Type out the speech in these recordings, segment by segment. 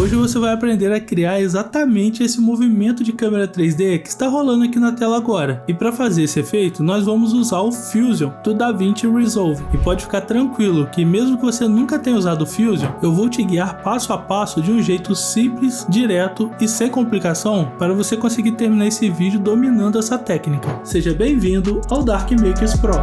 Hoje você vai aprender a criar exatamente esse movimento de câmera 3D que está rolando aqui na tela agora. E para fazer esse efeito, nós vamos usar o Fusion do DaVinci Resolve. E pode ficar tranquilo que mesmo que você nunca tenha usado o Fusion, eu vou te guiar passo a passo de um jeito simples, direto e sem complicação para você conseguir terminar esse vídeo dominando essa técnica. Seja bem-vindo ao Dark Makers Pro.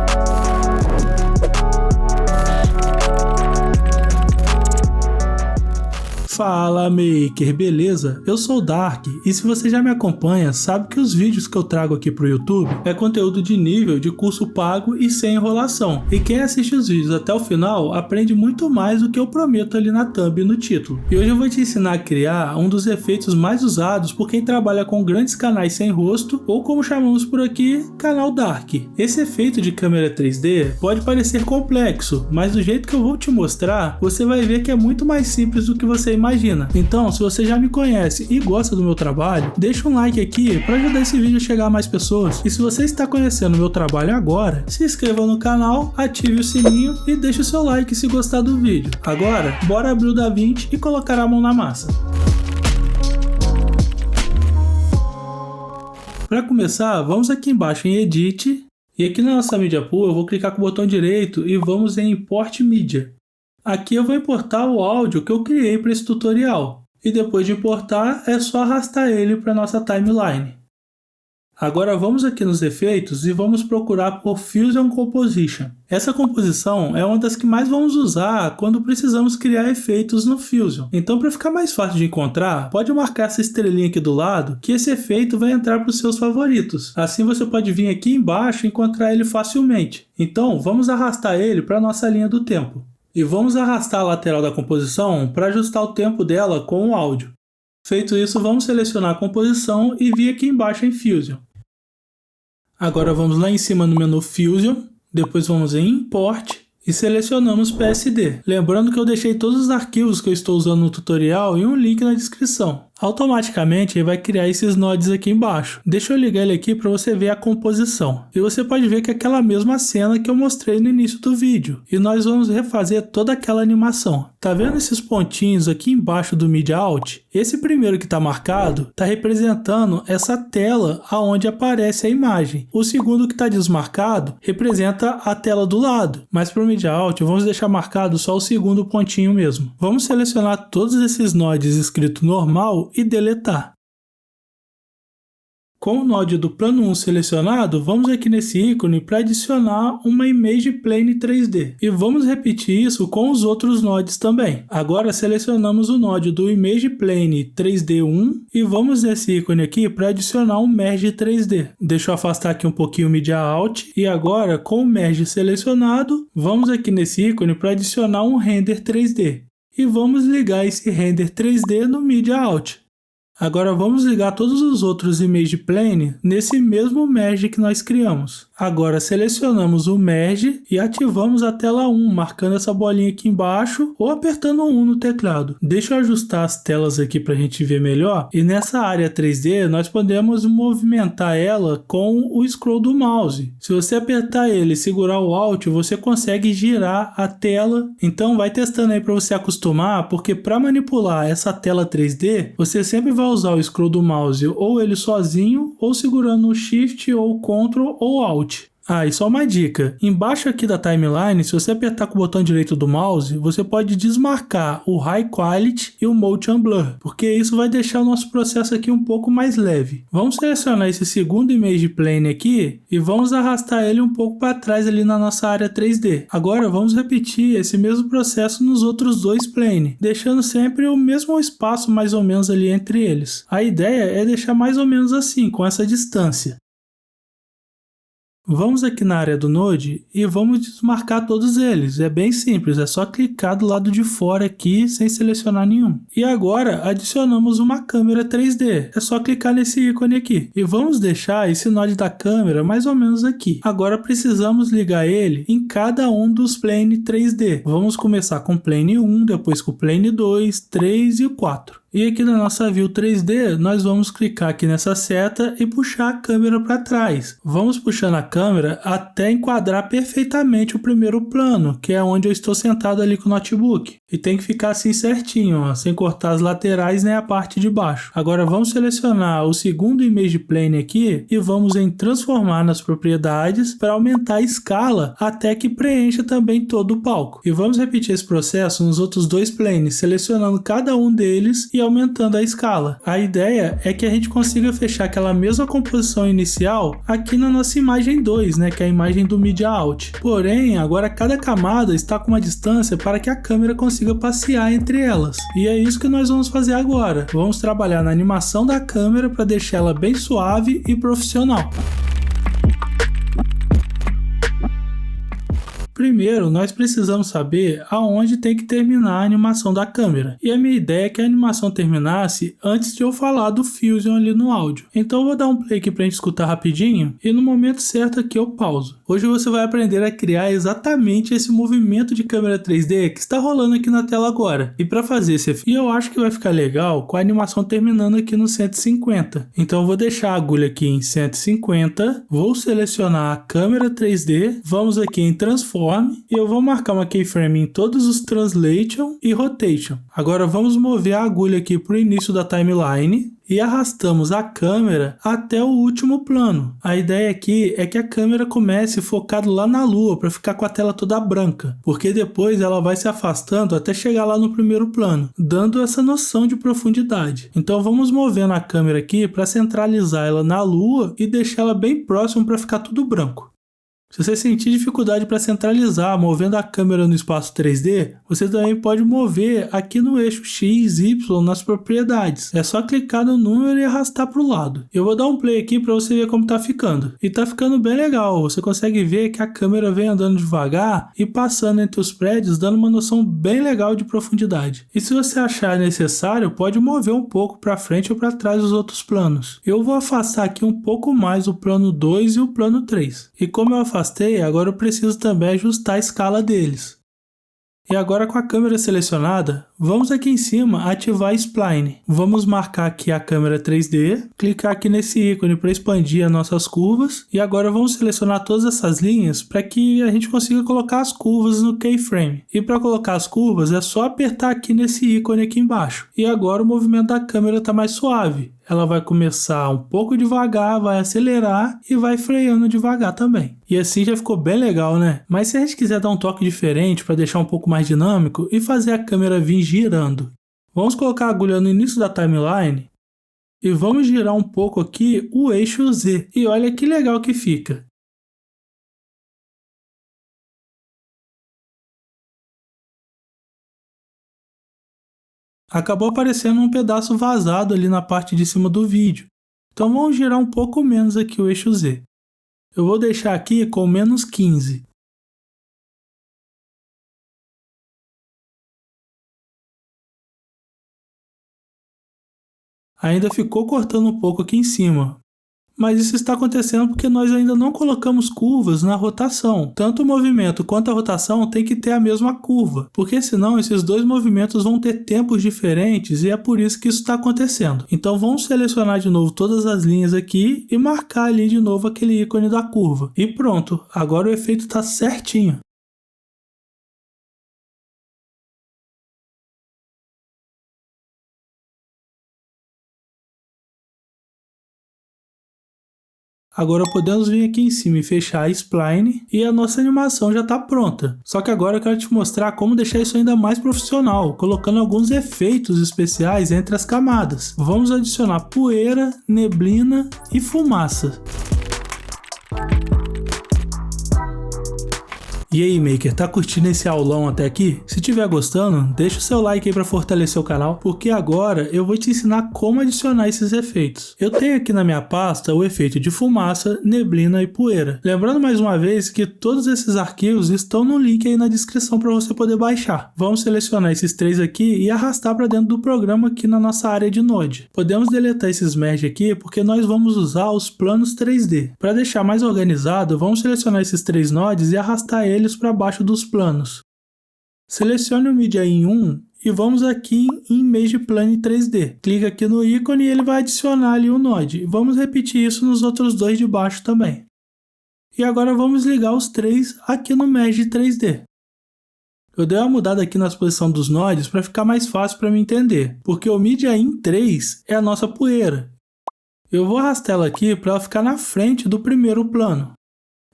Fala Maker, beleza? Eu sou o Dark e se você já me acompanha, sabe que os vídeos que eu trago aqui pro YouTube é conteúdo de nível de curso pago e sem enrolação. E quem assiste os vídeos até o final aprende muito mais do que eu prometo ali na thumb e no título. E hoje eu vou te ensinar a criar um dos efeitos mais usados por quem trabalha com grandes canais sem rosto, ou como chamamos por aqui, canal Dark. Esse efeito de câmera 3D pode parecer complexo, mas do jeito que eu vou te mostrar, você vai ver que é muito mais simples do que você imagina. Então, se você já me conhece e gosta do meu trabalho, deixa um like aqui para ajudar esse vídeo a chegar a mais pessoas. E se você está conhecendo o meu trabalho agora, se inscreva no canal, ative o sininho e deixe o seu like se gostar do vídeo. Agora, bora abrir o DaVinci e colocar a mão na massa. Para começar, vamos aqui embaixo em Edit e aqui na nossa Media Pool eu vou clicar com o botão direito e vamos em Import Media. Aqui eu vou importar o áudio que eu criei para esse tutorial. E depois de importar, é só arrastar ele para a nossa timeline. Agora vamos aqui nos efeitos e vamos procurar por Fusion Composition. Essa composição é uma das que mais vamos usar quando precisamos criar efeitos no Fusion. Então, para ficar mais fácil de encontrar, pode marcar essa estrelinha aqui do lado que esse efeito vai entrar para os seus favoritos. Assim você pode vir aqui embaixo e encontrar ele facilmente. Então, vamos arrastar ele para a nossa linha do tempo. E vamos arrastar a lateral da composição para ajustar o tempo dela com o áudio. Feito isso, vamos selecionar a composição e vir aqui embaixo em Fusion. Agora vamos lá em cima no menu Fusion, depois vamos em Import e selecionamos PSD. Lembrando que eu deixei todos os arquivos que eu estou usando no tutorial em um link na descrição. Automaticamente ele vai criar esses nodes aqui embaixo. Deixa eu ligar ele aqui para você ver a composição. E você pode ver que é aquela mesma cena que eu mostrei no início do vídeo. E nós vamos refazer toda aquela animação. Tá vendo esses pontinhos aqui embaixo do Media Out? Esse primeiro que está marcado está representando essa tela aonde aparece a imagem. O segundo que está desmarcado representa a tela do lado. Mas para o Media Out vamos deixar marcado só o segundo pontinho mesmo. Vamos selecionar todos esses nodes escrito normal e deletar. Com o node do plano 1 selecionado, vamos aqui nesse ícone para adicionar uma Image Plane 3D. E vamos repetir isso com os outros nodes também. Agora selecionamos o node do Image Plane 3D1 e vamos nesse ícone aqui para adicionar um Merge 3D. Deixa eu afastar aqui um pouquinho o Media Out. E agora, com o Merge selecionado, vamos aqui nesse ícone para adicionar um Render 3D. E vamos ligar esse Render 3D no Media Out. Agora vamos ligar todos os outros Image Plane nesse mesmo Merge que nós criamos. Agora selecionamos o Merge e ativamos a tela 1, marcando essa bolinha aqui embaixo ou apertando 1 no teclado. Deixa eu ajustar as telas aqui para a gente ver melhor. E nessa área 3D nós podemos movimentar ela com o scroll do mouse. Se você apertar ele e segurar o Alt, você consegue girar a tela. Então vai testando aí para você acostumar, porque para manipular essa tela 3D, você sempre vai usar o scroll do mouse ou ele sozinho, ou segurando o Shift ou Ctrl ou Alt. Ah, e só uma dica, embaixo aqui da timeline, se você apertar com o botão direito do mouse, você pode desmarcar o High Quality e o Motion Blur, porque isso vai deixar o nosso processo aqui um pouco mais leve. Vamos selecionar esse segundo Image Plane aqui e vamos arrastar ele um pouco para trás ali na nossa área 3D. Agora vamos repetir esse mesmo processo nos outros dois planes, deixando sempre o mesmo espaço mais ou menos ali entre eles. A ideia é deixar mais ou menos assim, com essa distância. Vamos aqui na área do Node e vamos desmarcar todos eles. É bem simples, é só clicar do lado de fora aqui sem selecionar nenhum. E agora adicionamos uma câmera 3D. É só clicar nesse ícone aqui. E vamos deixar esse Node da câmera mais ou menos aqui. Agora precisamos ligar ele em cada um dos Plane 3D. Vamos começar com Plane 1, depois com Plane 2, 3 e 4. E aqui na nossa View 3D, nós vamos clicar aqui nessa seta e puxar a câmera para trás. Vamos puxando a câmera até enquadrar perfeitamente o primeiro plano, que é onde eu estou sentado ali com o notebook. E tem que ficar assim certinho, ó, sem cortar as laterais nem a parte de baixo. Agora vamos selecionar o segundo Image Plane aqui e vamos em transformar nas propriedades para aumentar a escala até que preencha também todo o palco. E vamos repetir esse processo nos outros dois planes, selecionando cada um deles e aumentando a escala. A ideia é que a gente consiga fechar aquela mesma composição inicial aqui na nossa imagem 2, né, que é a imagem do Media Out. Porém, agora cada camada está com uma distância para que a câmera consiga passear entre elas. E é isso que nós vamos fazer agora. Vamos trabalhar na animação da câmera para deixar ela bem suave e profissional. Primeiro, nós precisamos saber aonde tem que terminar a animação da câmera. E a minha ideia é que a animação terminasse antes de eu falar do Fusion ali no áudio. Então eu vou dar um play aqui pra gente escutar rapidinho e no momento certo aqui eu pauso. Hoje você vai aprender a criar exatamente esse movimento de câmera 3D que está rolando aqui na tela agora. E para fazer esse efeito, eu acho que vai ficar legal com a animação terminando aqui no 150. Então eu vou deixar a agulha aqui em 150, vou selecionar a câmera 3D, vamos aqui em Transform, e eu vou marcar uma keyframe em todos os Translation e Rotation. Agora vamos mover a agulha aqui para o início da timeline e arrastamos a câmera até o último plano. A ideia aqui é que a câmera comece focado lá na lua para ficar com a tela toda branca, porque depois ela vai se afastando até chegar lá no primeiro plano, dando essa noção de profundidade. Então vamos movendo a câmera aqui para centralizar ela na lua e deixar ela bem próximo para ficar tudo branco. Se você sentir dificuldade para centralizar movendo a câmera no espaço 3D, você também pode mover aqui no eixo X, Y nas propriedades. É só clicar no número e arrastar para o lado. Eu vou dar um play aqui para você ver como está ficando. E está ficando bem legal. Você consegue ver que a câmera vem andando devagar e passando entre os prédios, dando uma noção bem legal de profundidade. E se você achar necessário, pode mover um pouco para frente ou para trás os outros planos. Eu vou afastar aqui um pouco mais o plano 2 e o plano 3. E como eu afastei, agora eu preciso também ajustar a escala deles. E agora com a câmera selecionada, vamos aqui em cima ativar Spline. Vamos marcar aqui a câmera 3D, clicar aqui nesse ícone para expandir as nossas curvas e agora vamos selecionar todas essas linhas para que a gente consiga colocar as curvas no keyframe. E para colocar as curvas é só apertar aqui nesse ícone aqui embaixo. E agora o movimento da câmera está mais suave. Ela vai começar um pouco devagar, vai acelerar e vai freando devagar também. E assim já ficou bem legal, né? Mas se a gente quiser dar um toque diferente para deixar um pouco mais dinâmico e fazer a câmera vir girando, vamos colocar a agulha no início da timeline e vamos girar um pouco aqui o eixo Z. E olha que legal que fica. Acabou aparecendo um pedaço vazado ali na parte de cima do vídeo. Então vamos girar um pouco menos aqui o eixo Z. Eu vou deixar aqui com menos 15. Ainda ficou cortando um pouco aqui em cima. Mas isso está acontecendo porque nós ainda não colocamos curvas na rotação. Tanto o movimento quanto a rotação tem que ter a mesma curva, porque senão esses dois movimentos vão ter tempos diferentes e é por isso que isso está acontecendo. Então vamos selecionar de novo todas as linhas aqui e marcar ali de novo aquele ícone da curva. E pronto, agora o efeito está certinho. Agora podemos vir aqui em cima e fechar a Spline e a nossa animação já está pronta. Só que agora eu quero te mostrar como deixar isso ainda mais profissional, colocando alguns efeitos especiais entre as camadas. Vamos adicionar poeira, neblina e fumaça. E aí, Maker, tá curtindo esse aulão até aqui? Se tiver gostando, deixa o seu like aí para fortalecer o canal, porque agora eu vou te ensinar como adicionar esses efeitos. Eu tenho aqui na minha pasta o efeito de fumaça, neblina e poeira. Lembrando mais uma vez que todos esses arquivos estão no link aí na descrição para você poder baixar. Vamos selecionar esses três aqui e arrastar para dentro do programa aqui na nossa área de Node. Podemos deletar esses merge aqui porque nós vamos usar os planos 3D. Para deixar mais organizado, vamos selecionar esses três nodes e arrastar eles para baixo dos planos. Selecione o Media in 1 e vamos aqui em Image Plane 3D. Clica aqui no ícone e ele vai adicionar ali o Node. Vamos repetir isso nos outros dois de baixo também. E agora vamos ligar os três aqui no Mesh 3D. Eu dei uma mudada aqui na posição dos nodes para ficar mais fácil para me entender, porque o Media in 3 é a nossa poeira. Eu vou arrastar ela aqui para ela ficar na frente do primeiro plano.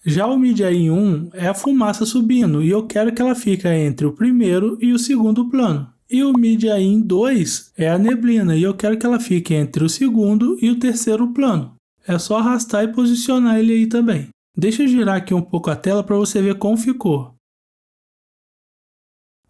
Já o Media in 1 é a fumaça subindo e eu quero que ela fique entre o primeiro e o segundo plano. E o Media in 2 é a neblina e eu quero que ela fique entre o segundo e o terceiro plano. É só arrastar e posicionar ele aí também. Deixa eu girar aqui um pouco a tela para você ver como ficou.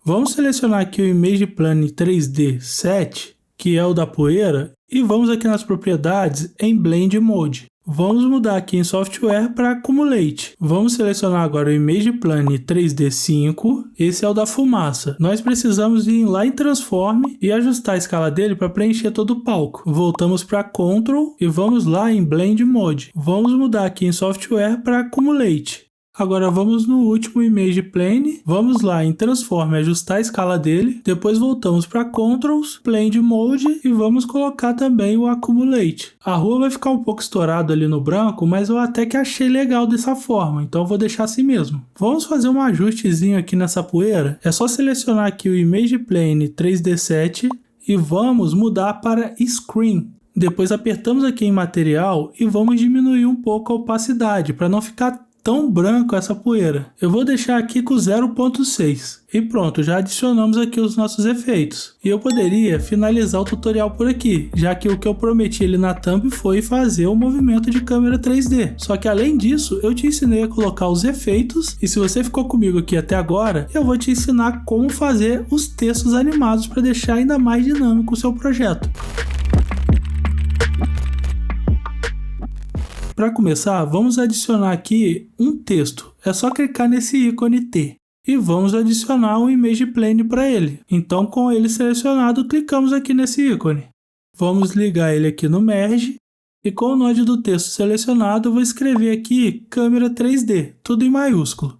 Vamos selecionar aqui o Image Plane 3D Set, que é o da poeira, e vamos aqui nas propriedades em Blend Mode. Vamos mudar aqui em Software para Accumulate. Vamos selecionar agora o Image Plane 3D 5, esse é o da fumaça. Nós precisamos ir lá em Transform e ajustar a escala dele para preencher todo o palco. Voltamos para Control e vamos lá em Blend Mode. Vamos mudar aqui em Software para Accumulate. Agora vamos no último Image Plane, vamos lá em Transform e ajustar a escala dele, depois voltamos para Controls, Blend Mode e vamos colocar também o Accumulate. A rua vai ficar um pouco estourado ali no branco, mas eu até que achei legal dessa forma, então vou deixar assim mesmo. Vamos fazer um ajustezinho aqui nessa poeira, é só selecionar aqui o Image Plane 3D Set e vamos mudar para Screen. Depois apertamos aqui em Material e vamos diminuir um pouco a opacidade, para não ficar tão branco essa poeira. Eu vou deixar aqui com 0.6 e pronto, já adicionamos aqui os nossos efeitos. E eu poderia finalizar o tutorial por aqui, já que o que eu prometi ali na thumb foi fazer o movimento de câmera 3D. Só que além disso, eu te ensinei a colocar os efeitos e se você ficou comigo aqui até agora, eu vou te ensinar como fazer os textos animados para deixar ainda mais dinâmico o seu projeto. Para começar, vamos adicionar aqui um texto. É só clicar nesse ícone T. E vamos adicionar um Image Plane para ele. Então, com ele selecionado, clicamos aqui nesse ícone. Vamos ligar ele aqui no Merge. E com o node do texto selecionado, eu vou escrever aqui Câmera 3D, tudo em maiúsculo.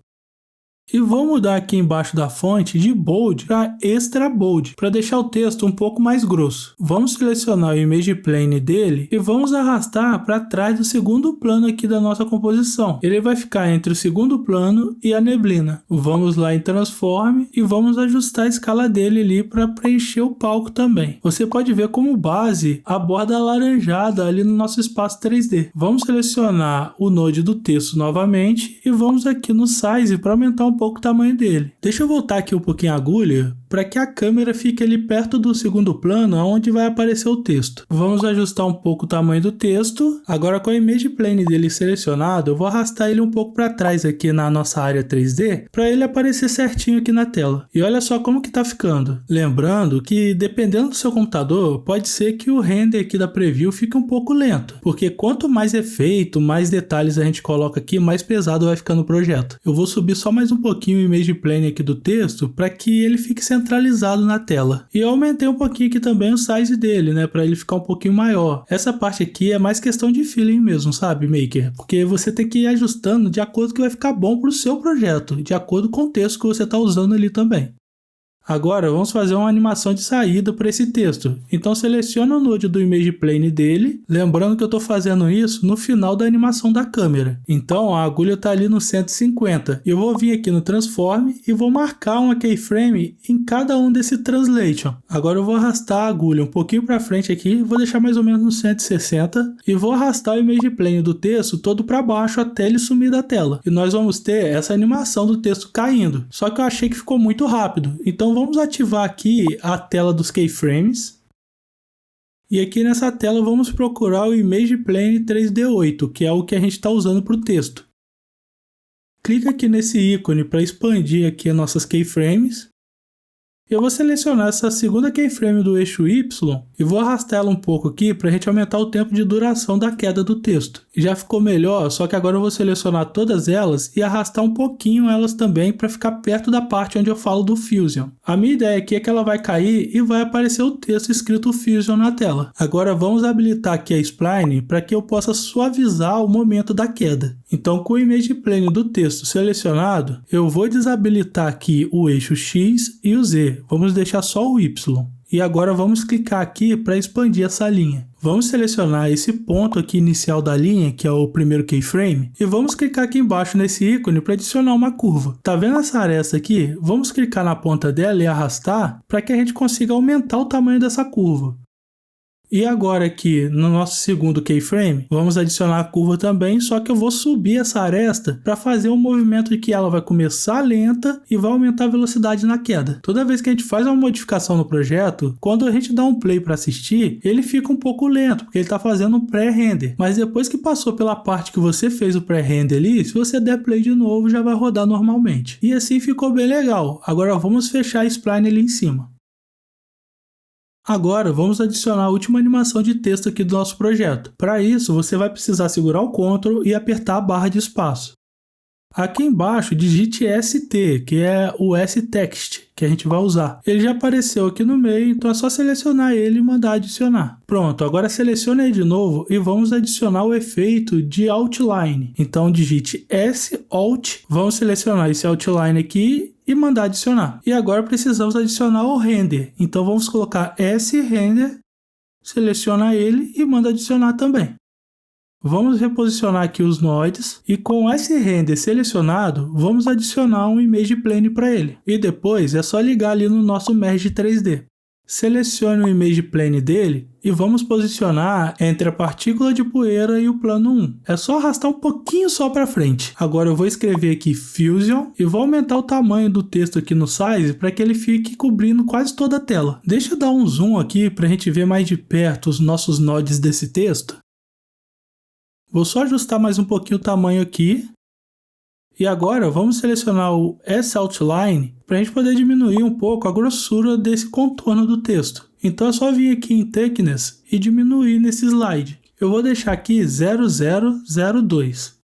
E vou mudar aqui embaixo da fonte de Bold para Extra Bold, para deixar o texto um pouco mais grosso. Vamos selecionar o Image Plane dele e vamos arrastar para trás do segundo plano aqui da nossa composição. Ele vai ficar entre o segundo plano e a neblina. Vamos lá em Transform e vamos ajustar a escala dele ali para preencher o palco também. Você pode ver como base a borda alaranjada ali no nosso espaço 3D. Vamos selecionar o node do texto novamente e vamos aqui no Size para aumentar um pouco o tamanho dele. Deixa eu voltar aqui um pouquinho a agulha para que a câmera fique ali perto do segundo plano onde vai aparecer o texto. Vamos ajustar um pouco o tamanho do texto. Agora com a Image Plane dele selecionado, eu vou arrastar ele um pouco para trás aqui na nossa área 3D para ele aparecer certinho aqui na tela. E olha só como que tá ficando. Lembrando que dependendo do seu computador, pode ser que o render aqui da preview fique um pouco lento, porque quanto mais efeito, mais detalhes a gente coloca aqui, mais pesado vai ficando o projeto. Eu vou subir só mais um pouquinho o Image Plane aqui do texto para que ele fique centralizado na tela. E eu aumentei um pouquinho aqui também o size dele, né, para ele ficar um pouquinho maior. Essa parte aqui é mais questão de feeling mesmo, sabe, Maker? Porque você tem que ir ajustando de acordo com o que vai ficar bom para o seu projeto, de acordo com o texto que você está usando ali também. Agora vamos fazer uma animação de saída para esse texto. Então seleciona o node do Image Plane dele, lembrando que eu estou fazendo isso no final da animação da câmera. Então a agulha está ali no 150. Eu vou vir aqui no Transform e vou marcar uma keyframe em cada um desse Translation. Agora eu vou arrastar a agulha um pouquinho para frente aqui, vou deixar mais ou menos no 160 e vou arrastar o Image Plane do texto todo para baixo até ele sumir da tela. E nós vamos ter essa animação do texto caindo. Só que eu achei que ficou muito rápido. Então vamos ativar aqui a tela dos keyframes. E aqui nessa tela vamos procurar o Image Plane 3D8, que é o que a gente está usando para o texto. Clica aqui nesse ícone para expandir aqui as nossas keyframes. Eu vou selecionar essa segunda keyframe do eixo Y e vou arrastar ela um pouco aqui para a gente aumentar o tempo de duração da queda do texto. E já ficou melhor, só que agora eu vou selecionar todas elas e arrastar um pouquinho elas também para ficar perto da parte onde eu falo do Fusion. A minha ideia aqui é que ela vai cair e vai aparecer o texto escrito Fusion na tela. Agora vamos habilitar aqui a Spline para que eu possa suavizar o momento da queda. Então, com o Image Plane do texto selecionado, eu vou desabilitar aqui o eixo X e o Z. Vamos deixar só o Y. E agora vamos clicar aqui para expandir essa linha. Vamos selecionar esse ponto aqui inicial da linha, que é o primeiro keyframe, e vamos clicar aqui embaixo nesse ícone para adicionar uma curva. Tá vendo essa aresta aqui? Vamos clicar na ponta dela e arrastar para que a gente consiga aumentar o tamanho dessa curva. E agora aqui no nosso segundo keyframe, vamos adicionar a curva também, só que eu vou subir essa aresta para fazer um movimento de que ela vai começar lenta e vai aumentar a velocidade na queda. Toda vez que a gente faz uma modificação no projeto, quando a gente dá um play para assistir, ele fica um pouco lento, porque ele está fazendo um pré-render. Mas depois que passou pela parte que você fez o pré-render ali, se você der play de novo, já vai rodar normalmente. E assim ficou bem legal. Agora vamos fechar a spline ali em cima. Agora vamos adicionar a última animação de texto aqui do nosso projeto. Para isso, você vai precisar segurar o Ctrl e apertar a barra de espaço. Aqui embaixo, digite ST, que é o S-Text, que a gente vai usar. Ele já apareceu aqui no meio, então é só selecionar ele e mandar adicionar. Pronto, agora selecione aí de novo e vamos adicionar o efeito de Outline. Então digite S-Alt, vamos selecionar esse Outline aqui e mandar adicionar. E agora precisamos adicionar o Render. Então vamos colocar S-Render, seleciona ele e manda adicionar também. Vamos reposicionar aqui os nodes e com esse render selecionado, vamos adicionar um Image Plane para ele. E depois é só ligar ali no nosso Merge 3D. Selecione o Image Plane dele e vamos posicionar entre a partícula de poeira e o plano 1. É só arrastar um pouquinho só para frente. Agora eu vou escrever aqui Fusion e vou aumentar o tamanho do texto aqui no Size para que ele fique cobrindo quase toda a tela. Deixa eu dar um zoom aqui para a gente ver mais de perto os nossos nodes desse texto. Vou só ajustar mais um pouquinho o tamanho aqui. E agora vamos selecionar o S-Outline para a gente poder diminuir um pouco a grossura desse contorno do texto. Então é só vir aqui em Thickness e diminuir nesse slide. Eu vou deixar aqui 0002.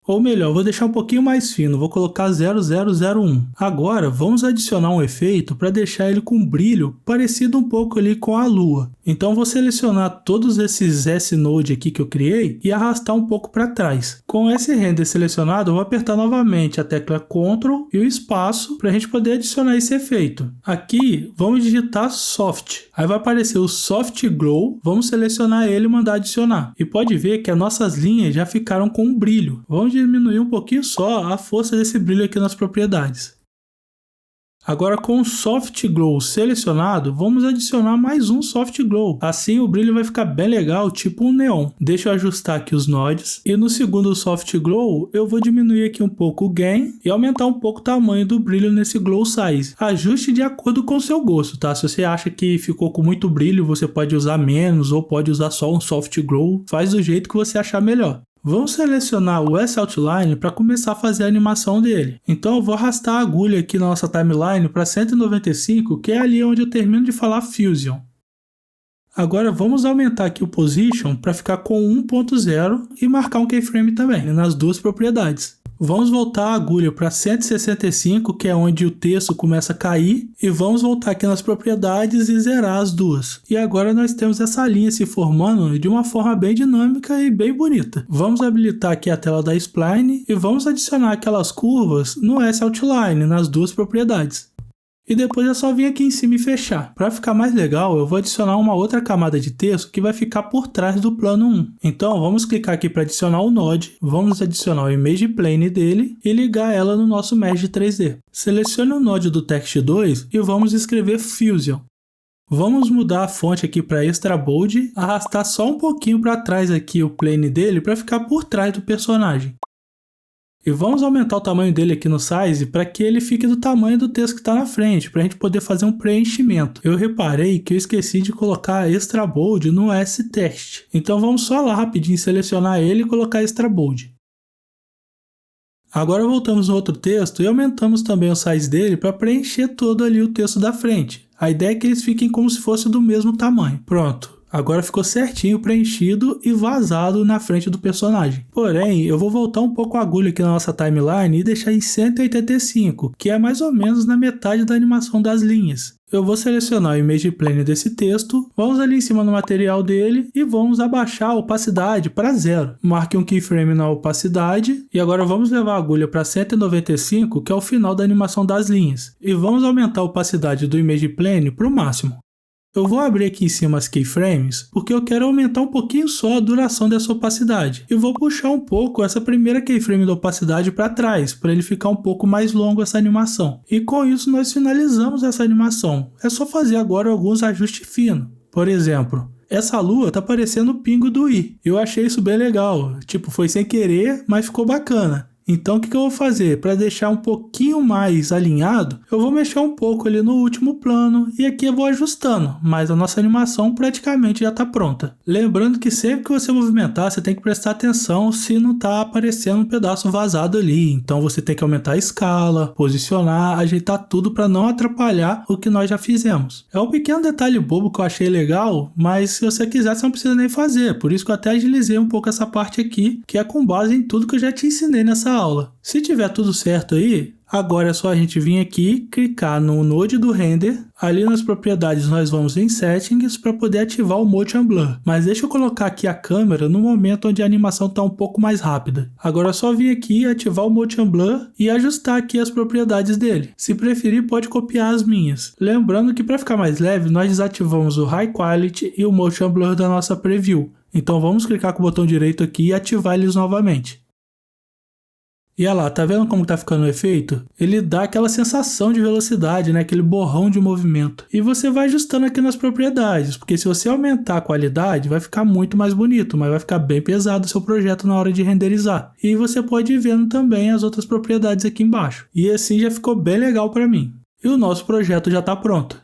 Ou melhor, vou deixar um pouquinho mais fino, vou colocar 0001. Agora vamos adicionar um efeito para deixar ele com brilho parecido um pouco ali com a lua. Então vou selecionar todos esses S-Node aqui que eu criei e arrastar um pouco para trás. Com esse render selecionado, eu vou apertar novamente a tecla Ctrl e o espaço para a gente poder adicionar esse efeito. Aqui vamos digitar Soft. Aí vai aparecer o Soft Glow, vamos selecionar ele e mandar adicionar. E pode ver que as nossas linhas já ficaram com um brilho. Vamos diminuir um pouquinho só a força desse brilho aqui nas propriedades. Agora com o Soft Glow selecionado, vamos adicionar mais um Soft Glow. Assim o brilho vai ficar bem legal, tipo um neon. Deixa eu ajustar aqui os nodes. E no segundo Soft Glow, eu vou diminuir aqui um pouco o Gain e aumentar um pouco o tamanho do brilho nesse Glow Size. Ajuste de acordo com o seu gosto, tá? Se você acha que ficou com muito brilho, você pode usar menos ou pode usar só um Soft Glow. Faz do jeito que você achar melhor. Vamos selecionar o S-Outline para começar a fazer a animação dele. Então eu vou arrastar a agulha aqui na nossa timeline para 195, que é ali onde eu termino de falar Fusion. Agora vamos aumentar aqui o Position para ficar com 1.0 e marcar um keyframe também, nas duas propriedades. Vamos voltar a agulha para 165, que é onde o texto começa a cair, e vamos voltar aqui nas propriedades e zerar as duas. E agora nós temos essa linha se formando de uma forma bem dinâmica e bem bonita. Vamos habilitar aqui a tela da Spline e vamos adicionar aquelas curvas no S-Outline, nas duas propriedades. E depois é só vir aqui em cima e fechar. Para ficar mais legal, eu vou adicionar uma outra camada de texto que vai ficar por trás do plano 1. Então vamos clicar aqui para adicionar o node, vamos adicionar o Image Plane dele e ligar ela no nosso Merge 3D. Selecione o node do Text 2 e vamos escrever Fusion. Vamos mudar a fonte aqui para Extra Bold, arrastar só um pouquinho para trás aqui o plane dele para ficar por trás do personagem. E vamos aumentar o tamanho dele aqui no Size para que ele fique do tamanho do texto que está na frente, para a gente poder fazer um preenchimento. Eu reparei que eu esqueci de colocar Extra Bold no S-Text. Então vamos só lá rapidinho selecionar ele e colocar Extra Bold. Agora voltamos no outro texto e aumentamos também o size dele para preencher todo ali o texto da frente. A ideia é que eles fiquem como se fosse do mesmo tamanho. Pronto. Agora ficou certinho preenchido e vazado na frente do personagem. Porém, eu vou voltar um pouco a agulha aqui na nossa timeline e deixar em 185, que é mais ou menos na metade da animação das linhas. Eu vou selecionar o image plane desse texto, vamos ali em cima no material dele e vamos abaixar a opacidade para 0. Marque um keyframe na opacidade e agora vamos levar a agulha para 195, que é o final da animação das linhas. E vamos aumentar a opacidade do image plane para o máximo. Eu vou abrir aqui em cima as keyframes, porque eu quero aumentar um pouquinho só a duração dessa opacidade. E vou puxar um pouco essa primeira keyframe da opacidade para trás, para ele ficar um pouco mais longo essa animação. E com isso nós finalizamos essa animação. É só fazer agora alguns ajustes finos. Por exemplo, essa lua tá parecendo o pingo do i. Eu achei isso bem legal. Tipo, foi sem querer, mas ficou bacana. Então o que eu vou fazer? Para deixar um pouquinho mais alinhado, eu vou mexer um pouco ali no último plano e aqui eu vou ajustando, mas a nossa animação praticamente já está pronta. Lembrando que sempre que você movimentar, você tem que prestar atenção se não está aparecendo um pedaço vazado ali. Então você tem que aumentar a escala, posicionar, ajeitar tudo para não atrapalhar o que nós já fizemos. É um pequeno detalhe bobo que eu achei legal, mas se você quiser você não precisa nem fazer. Por isso que eu até agilizei um pouco essa parte aqui, que é com base em tudo que eu já te ensinei nessa aula. Se tiver tudo certo aí, agora é só a gente vir aqui, clicar no Node do Render, ali nas propriedades nós vamos em Settings para poder ativar o Motion Blur. Mas deixa eu colocar aqui a câmera no momento onde a animação está um pouco mais rápida. Agora é só vir aqui, ativar o Motion Blur e ajustar aqui as propriedades dele. Se preferir, pode copiar as minhas. Lembrando que para ficar mais leve, nós desativamos o High Quality e o Motion Blur da nossa Preview. Então vamos clicar com o botão direito aqui e ativar eles novamente. E olha lá, tá vendo como tá ficando o efeito? Ele dá aquela sensação de velocidade, né? Aquele borrão de movimento. E você vai ajustando aqui nas propriedades, porque se você aumentar a qualidade, vai ficar muito mais bonito, mas vai ficar bem pesado o seu projeto na hora de renderizar. E você pode ir vendo também as outras propriedades aqui embaixo. E assim já ficou bem legal para mim. E o nosso projeto já tá pronto.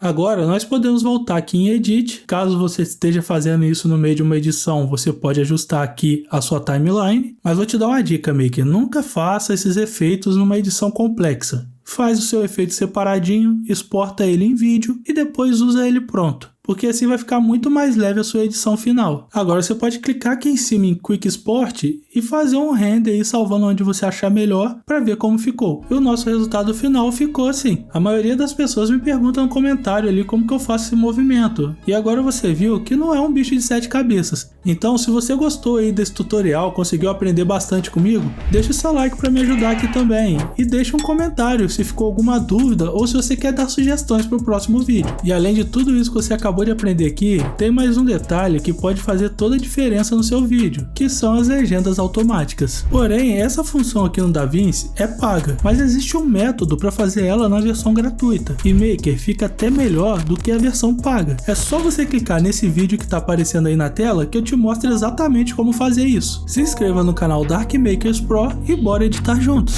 Agora, nós podemos voltar aqui em Edit. Caso você esteja fazendo isso no meio de uma edição, você pode ajustar aqui a sua timeline. Mas vou te dar uma dica, Maker. Nunca faça esses efeitos numa edição complexa. Faz o seu efeito separadinho, exporta ele em vídeo e depois usa ele pronto. Porque assim vai ficar muito mais leve a sua edição final. Agora você pode clicar aqui em cima em Quick Export e fazer um render aí salvando onde você achar melhor para ver como ficou. E o nosso resultado final ficou assim. A maioria das pessoas me perguntam no comentário ali como que eu faço esse movimento. E agora você viu que não é um bicho de 7 cabeças. Então se você gostou aí desse tutorial, conseguiu aprender bastante comigo, deixa o seu like para me ajudar aqui também. E deixa um comentário se ficou alguma dúvida ou se você quer dar sugestões para o próximo vídeo. E além de tudo isso que você acabou de aprender aqui, tem mais um detalhe que pode fazer toda a diferença no seu vídeo, que são as legendas automáticas. Porém, essa função aqui no DaVinci é paga, mas existe um método para fazer ela na versão gratuita, e Maker fica até melhor do que a versão paga. É só você clicar nesse vídeo que está aparecendo aí na tela que eu te mostro exatamente como fazer isso. Se inscreva no canal Dark Makers Pro e bora editar juntos!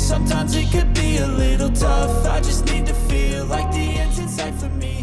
Sometimes it could be a little tough. I just need to feel like the end's in sight for me.